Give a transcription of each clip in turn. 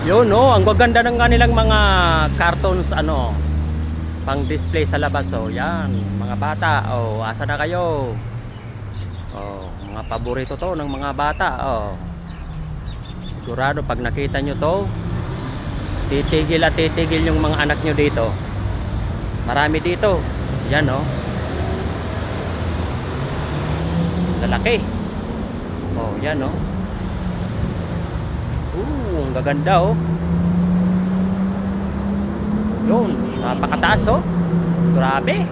Yun, no, ang gaganda ng kanilang mga cartoons, ano, pang display sa labas. Oh, yan, mga bata. Oh, asa na kayo? Oh, mga paborito to ng mga bata. Oh, sigurado pag nakita nyo to, titigil at titigil yung mga anak nyo dito. Marami dito. Yan, oh, lalaki. Oh, yan, oh. Ang gaganda, oh. Yun, napakataas, oh. Grabe.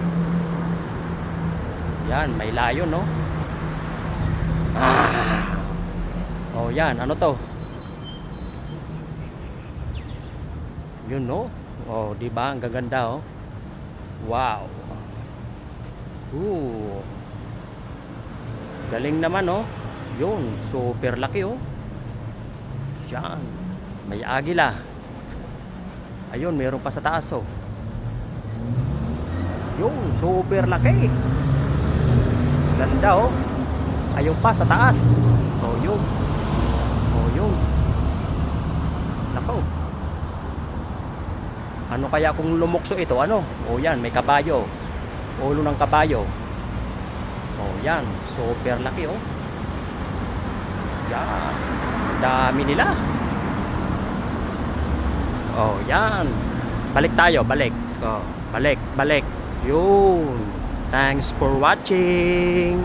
Yan, may layon, no. Oh, yan, ano to? Yun, no. Oh, di ba? Ang gaganda, oh. Wow. Galing naman, oh. Yun, super laki, oh. Yan. May agila. Ayun, meron pa sa taas, oh. Yun, super laki. Ganda, oh. Ayun pa sa taas. Oh, yun. Oh, yun. Nako. Ano kaya kung lumukso ito? Ano? Oh, yan, may kabayo. Ulo ng kabayo. Oh, yan. Super laki, oh. Yan. Dami nila. Oh, yan. Balik tayo, balik. Oh, balik. Yun. Thanks for watching.